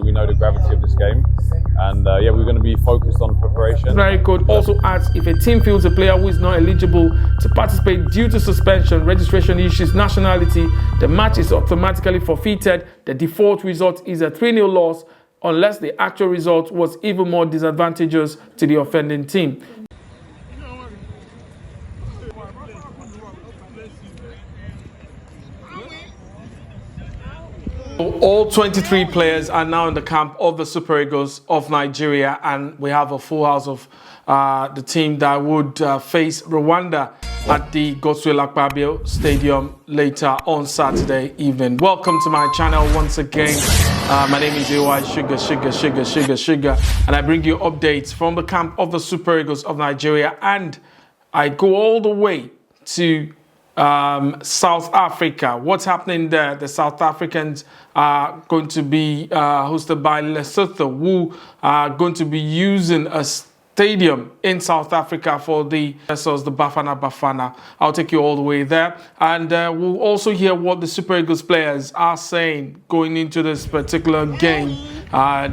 We know the gravity of this game, and yeah, we're going to be focused on preparation. Very good. Also adds, if a team feels a player who is not eligible to participate due to suspension, registration issues, nationality, the match is automatically forfeited. The default result is a 3-0 loss unless the actual result was even more disadvantageous to the offending team. All 23 players are now in the camp of the Super Eagles of Nigeria, and we have a full house of the team that would face Rwanda at the Godswill Akpabio Stadium later on Saturday evening. Welcome to my channel once again. My name is Ola Aina, and I bring you updates from the camp of the Super Eagles of Nigeria, and I go all the way to South Africa. What's happening there? The South Africans are going to be hosted by Lesotho, who are going to be using a stadium in South Africa for the Bafana Bafana. I'll take you all the way there, and we'll also hear what the Super Eagles players are saying going into this particular game.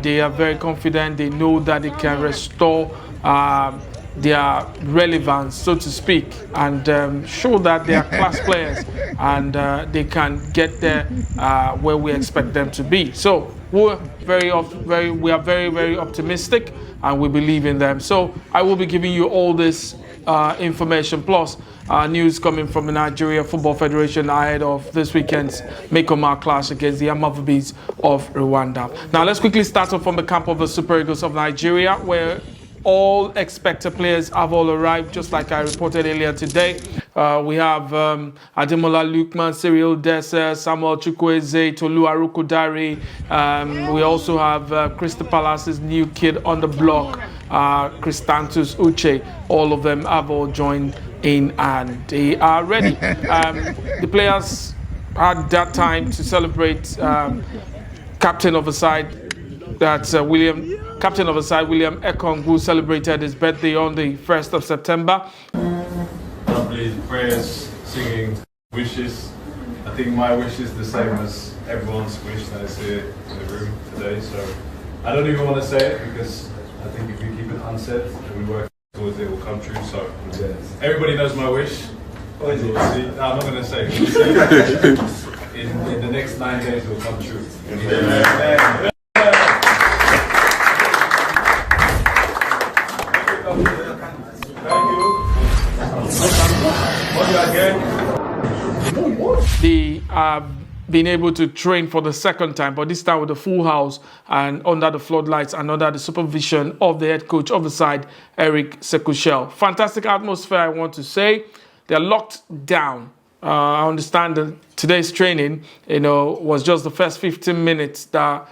They are very confident. They know that they can restore their relevance, so to speak, and show that they are class players, and they can get there where we expect them to be. So we are very optimistic, and we believe in them. So I will be giving you all this information, plus news coming from the Nigeria Football Federation ahead of this weekend's Make-or-Mark clash against the Amavabis of Rwanda. Now let's quickly start off from the camp of the Super Eagles of Nigeria, where all expected players have all arrived, just like I reported earlier today. We have Ademola Lookman, Cyril Dessers, Samuel Chukwueze, Tolu Arukudare. We also have Crystal Palace's new kid on the block, Christantus Uche. All of them have all joined in, and they are ready. The players had that time to celebrate captain of the side, that's William Troost-Ekong, who celebrated his birthday on the 1st of September. Lovely prayers, singing, wishes. I think my wish is the same as everyone's wish that is here in the room today. So I don't even want to say it, because I think if we keep it unsaid and we work towards it, it will come true. So everybody knows my wish. We'll see. No, I'm not going to say it. In the next 9 days, it will come true. Yeah. They have been able to train for the second time, but this time with a full house and under the floodlights and under the supervision of the head coach of the side, Eric Chelle. Fantastic atmosphere, I want to say. They're locked down. I understand that today's training, was just the first 15 minutes that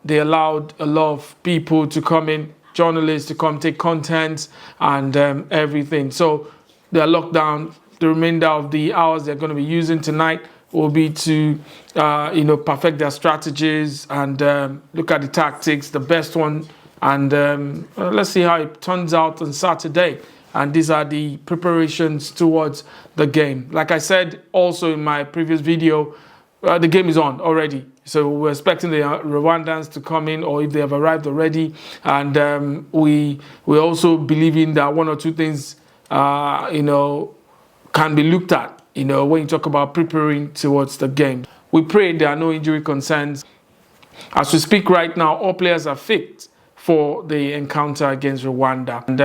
they allowed a lot of people to come in, journalists to come take content and everything. So they're locked down. The remainder of the hours they're going to be using tonight will be to, perfect their strategies and look at the tactics, the best one, and let's see how it turns out on Saturday. And these are the preparations towards the game. Like I said also in my previous video, the game is on already. So we're expecting the Rwandans to come in, or if they have arrived already. And we're also believing that one or two things, can be looked at, when you talk about preparing towards the game. We pray there are no injury concerns. As we speak right now, all players are fit for the encounter against Rwanda. And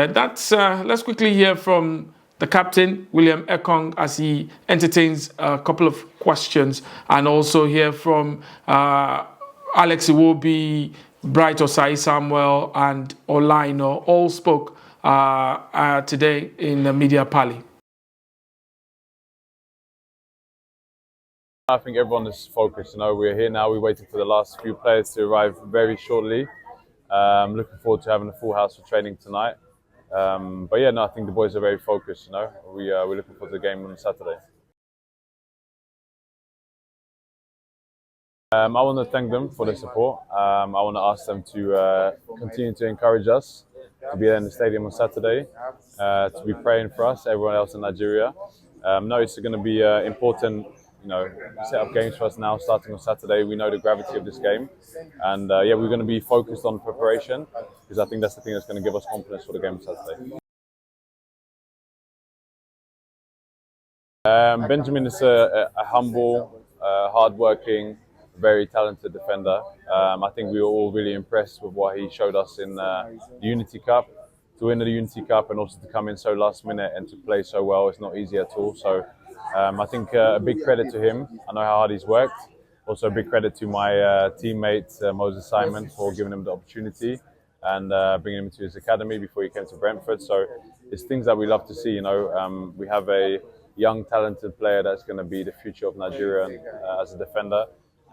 let's quickly hear from the captain, William Ekong, as he entertains a couple of questions, and also hear from Alex Iwobi, Bright Osayi-Samuel, and Ola Aina. All spoke today in the media parley. I think everyone is focused. We're here now. We're waiting for the last few players to arrive very shortly. Looking forward to having a full house for training tonight. But yeah, I think the boys are very focused. We're looking forward to the game on Saturday. I want to thank them for their support. I want to ask them to continue to encourage us to be there in the stadium on Saturday, to be praying for us, everyone else in Nigeria. No, it's going to be important set up games for us now, starting on Saturday. We know the gravity of this game, and yeah, we're going to be focused on preparation because I think that's the thing that's going to give us confidence for the game on Saturday. Benjamin is a humble, hard-working, very talented defender. I think we were all really impressed with what he showed us in the Unity Cup. To win the Unity Cup and also to come in so last minute and to play so well, it's not easy at all. So I think a big credit to him. I know how hard he's worked. Also a big credit to my teammate Moses Simon for giving him the opportunity and bringing him to his academy before he came to Brentford. So it's things that we love to see. We have a young, talented player that's going to be the future of Nigeria as a defender,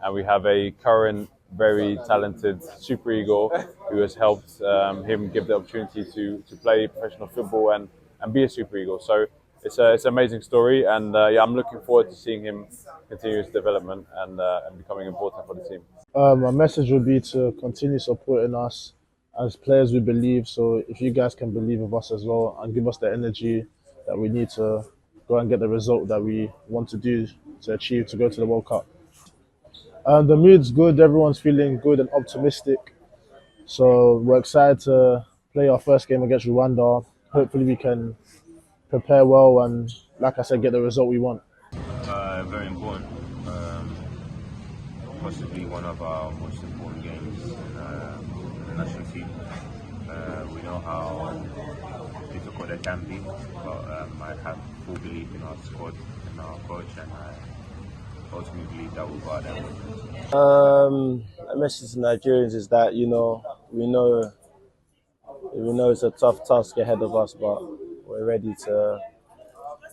and we have a current, very talented Super Eagle who has helped him give the opportunity to play professional football and be a Super Eagle. So it's an amazing story, and yeah, I'm looking forward to seeing him continue his development and becoming important for the team. My message would be to continue supporting us as players we believe. So if you guys can believe in us as well and give us the energy that we need to go and get the result that we want to do to achieve to go to the World Cup. The mood's good, everyone's feeling good and optimistic. So we're excited to play our first game against Rwanda. Hopefully we can prepare well and, like I said, get the result we want. Very important. Possibly one of our most important games in the national team. We know how difficult it can be, but I have full belief in our squad and our coach, and I ultimately believe that we'll go out there. A message to Nigerians is that we know it's a tough task ahead of us, but we're ready to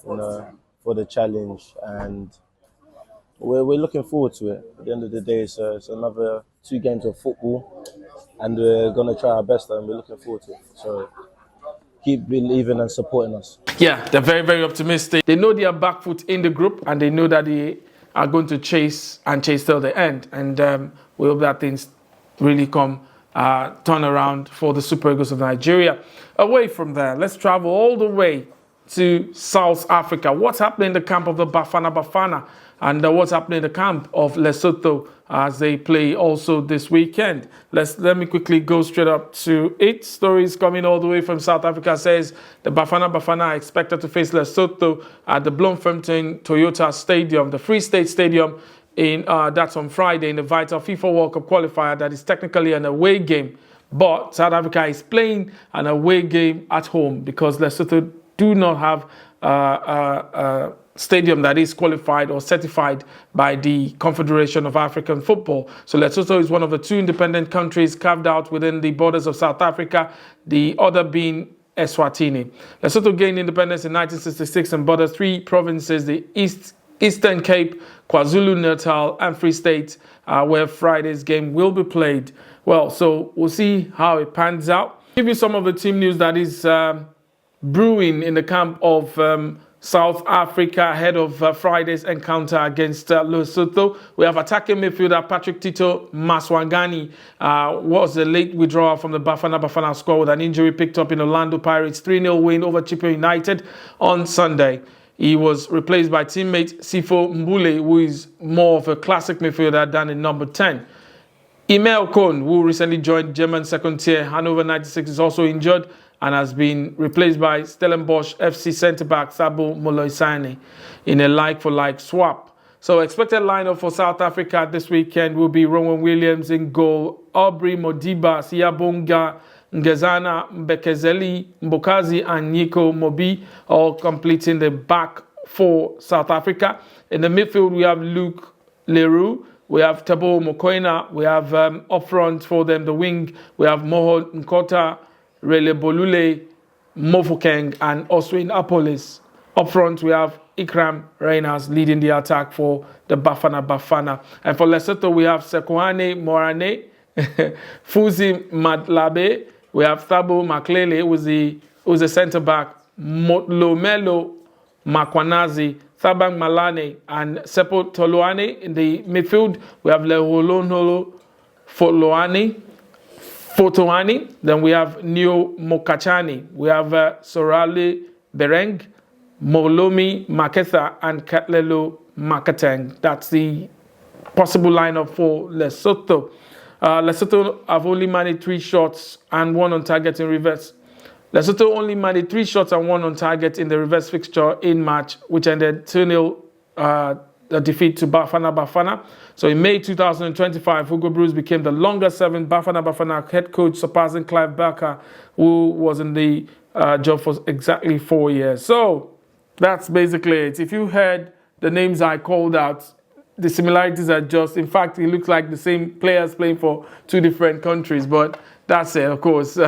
for the challenge, and we're looking forward to it. At the end of the day, it's another 2 games of football, and we're gonna try our best, and we're looking forward to it. So keep believing and supporting us. Yeah, they're very, very optimistic. They know they are back foot in the group, and they know that they are going to chase till the end. And we hope that things really turn around for the Super Eagles of Nigeria. Away from there, let's travel all the way to South Africa. What's happening in the camp of the Bafana Bafana, and what's happening in the camp of Lesotho as they play also this weekend? Let me quickly go straight up to it. Stories coming all the way from South Africa says the Bafana Bafana are expected to face Lesotho at the Bloemfontein Toyota Stadium, the Free State Stadium, that's on Friday in the vital FIFA World Cup Qualifier. That is technically an away game, but South Africa is playing an away game at home because Lesotho do not have a stadium that is qualified or certified by the Confederation of African Football. So Lesotho is one of the 2 independent countries carved out within the borders of South Africa, the other being Eswatini. Lesotho gained independence in 1966 and borders 3 provinces, the Eastern Cape, KwaZulu-Natal and Free State, where Friday's game will be played. Well, so we'll see how it pans out. Give you some of the team news that is brewing in the camp of South Africa ahead of Friday's encounter against Lesotho. We have attacking midfielder Patrick Tito Maswangani was a late withdrawal from the Bafana Bafana squad with an injury picked up in Orlando Pirates' 3-0 win over Chippa United on Sunday. He was replaced by teammate Sifo Mbule, who is more of a classic midfielder than in number 10. Emil Kohn, who recently joined German second tier Hannover 96, is also injured and has been replaced by Stellenbosch FC centre-back Thabo Moloisane in a like-for-like swap. So expected lineup for South Africa this weekend will be Rowan Williams in goal, Aubrey Modiba, Siyabonga, Ngezana, Mbekezeli, Mbokazi and Nico Mobi, all completing the back for South Africa. In the midfield, we have Luke Leroux, we have Tabo Mokoena, we have up front for them, the wing, we have Moho Nkota, Rele Bolule, Mofokeng and Oswin Apolis. Up front, we have Ikram Reyners leading the attack for the Bafana Bafana. And for Lesotho, we have Sekoane Morane, Fuzi Madlabe, we have Thabo Maklele, who's the centre-back, Motlomelo Makwanazi, Thabang Malane, and Sepo Toloane. In the midfield, we have Leholonolo Fotoani. Then we have Neo Mokachani. We have Sorale Bereng, Molomi Maketha, and Katlelo Makateng. That's the possible lineup for Lesotho. Lesotho have only managed 3 shots and 1 on target in reverse. Lesotho only managed 3 shots and 1 on target in the reverse fixture in March, which ended 2-0 a defeat to Bafana Bafana. So in May 2025, Hugo Broos became the longest-serving Bafana Bafana head coach, surpassing Clive Barker, who was in the job for exactly 4 years. So that's basically it. If you heard the names I called out, the similarities are just, in fact, it looks like the same players playing for 2 different countries, but that's it, of course.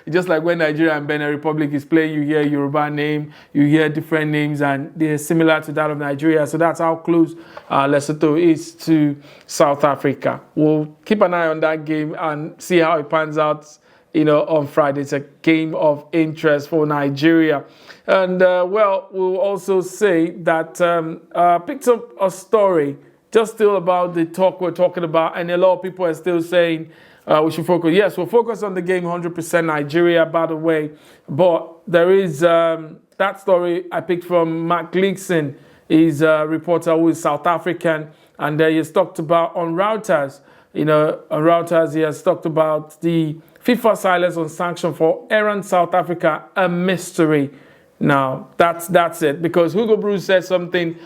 Just like when Nigeria and Benin Republic is playing, you hear Yoruba name, you hear different names, and they're similar to that of Nigeria. So that's how close Lesotho is to South Africa. We'll keep an eye on that game and see how it pans out, on Friday. It's a game of interest for Nigeria. And, we'll also say that picked up a story just still about the talk we're talking about, and a lot of people are still saying, we should focus. Yes, we'll focus on the game 100% Nigeria, by the way. But there is that story I picked from Mark Gleason. He's a reporter who is South African. And he has talked about on Reuters. On Reuters, he has talked about the FIFA silence on sanction for errant South Africa, a mystery. Now, that's it. Because Hugo Broos said something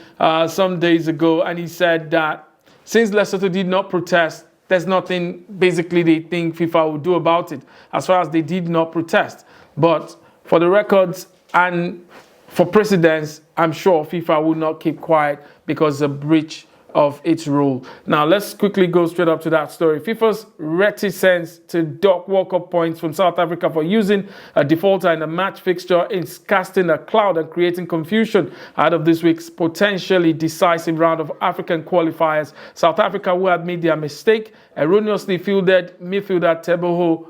some days ago. And he said that since Lesotho did not protest, there's nothing basically they think FIFA will do about it as far as they did not protest. But for the records and for precedence, I'm sure FIFA will not keep quiet because of a breach of its rule. Now, let's quickly go straight up to that story. FIFA's reticence to dock World Cup points from South Africa for using a defaulter in a match fixture is casting a cloud and creating confusion out of this week's potentially decisive round of African qualifiers. South Africa, who had made their mistake, erroneously fielded midfielder Teboho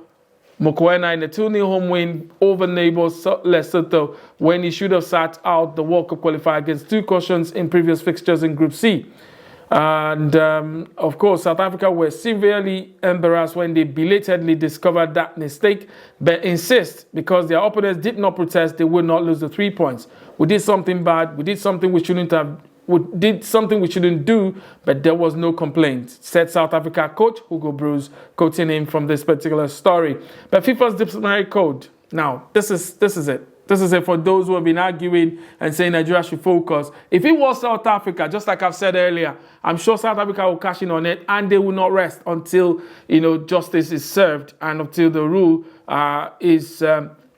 Mokoena in a 2-0 home win over neighbours Lesotho when he should have sat out the World Cup qualifier against 2 cautions in previous fixtures in Group C. And, of course, South Africa were severely embarrassed when they belatedly discovered that mistake, but insist because their opponents did not protest, they would not lose the 3 points. We did something bad. We did something we shouldn't have. We did something we shouldn't do, but there was no complaint, said South Africa coach Hugo Broos, quoting him from this particular story. But FIFA's disciplinary code. Now, this is it. This is it for those who have been arguing and saying Nigeria should focus. If it was South Africa, just like I've said earlier, I'm sure South Africa will cash in on it and they will not rest until, justice is served and until the rule is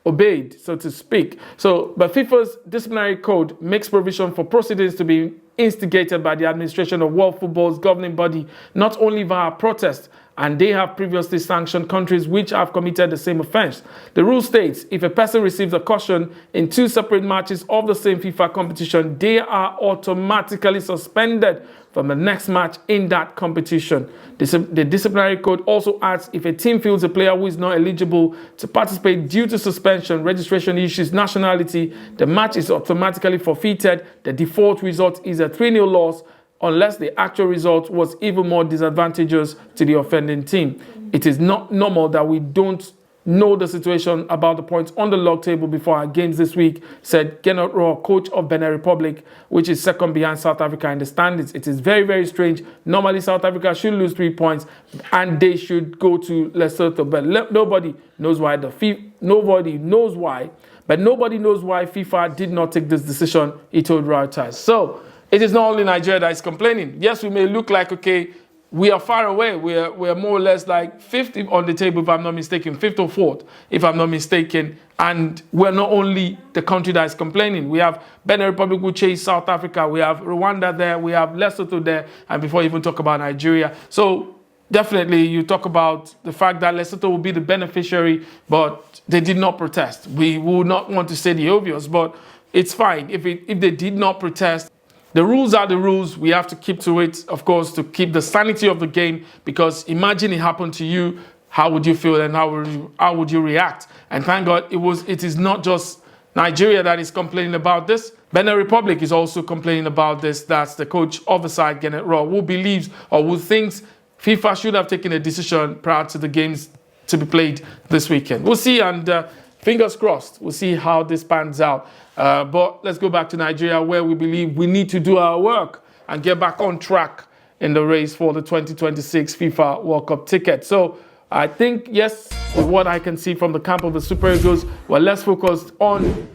obeyed, so to speak. But FIFA's disciplinary code makes provision for proceedings to be instigated by the administration of World Football's governing body, not only via protest, and they have previously sanctioned countries which have committed the same offense. The rule states if a person receives a caution in 2 separate matches of the same FIFA competition, they are automatically suspended from the next match in that competition. The disciplinary code also adds if a team fields a player who is not eligible to participate due to suspension, registration issues, nationality, the match is automatically forfeited. The default result is a 3-0 loss, unless the actual result was even more disadvantageous to the offending team. It is not normal that we don't know the situation about the points on the log table before our games this week, said Gernot Rohr, coach of Benin Republic, which is second behind South Africa in the standings. It is very, very strange. Normally, South Africa should lose 3 points and they should go to Lesotho, but nobody knows why. Nobody knows why FIFA did not take this decision, he told Reuters. So, it is not only Nigeria that is complaining. Yes, we may look like, okay, we are far away. We are more or less like 5th on the table, if I'm not mistaken, 5th or 4th, if I'm not mistaken. And we're not only the country that is complaining. We have Benin Republic who chase South Africa. We have Rwanda there. We have Lesotho there. And before you even talk about Nigeria. So definitely you talk about the fact that Lesotho will be the beneficiary, but they did not protest. We would not want to say the obvious, but it's fine. If they did not protest, the rules are the rules. We have to keep to it, of course, to keep the sanity of the game. Because imagine it happened to you, how would you feel and how would you react? And thank God it is not just Nigeria that is complaining about this. Benin Republic is also complaining about this. That's the coach of the side, Gernot Rohr, who believes or who thinks FIFA should have taken a decision prior to the games to be played this weekend. We'll see, and fingers crossed. We'll see how this pans out. But let's go back to Nigeria, where we believe we need to do our work. and get back on track in the race for the 2026 FIFA World Cup ticket. So I think, yes, with what I can see from the camp of the Super Eagles, we're less focused on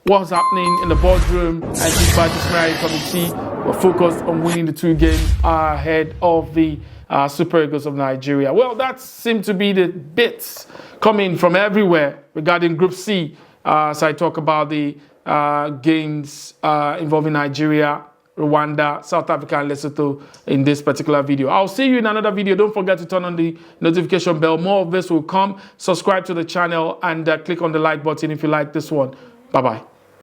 what's happening in the boardroom and the FIFA Disciplinary Committee. We're focused on winning the 2 games ahead of the Super Eagles of Nigeria. Well, that seemed to be the bits coming from everywhere regarding Group C. So I talk about the games involving Nigeria, Rwanda, South Africa, and Lesotho in this particular video. I'll see you in another video. Don't forget to turn on the notification bell. More of this will come. Subscribe to the channel and click on the like button if you like this one. Bye-bye.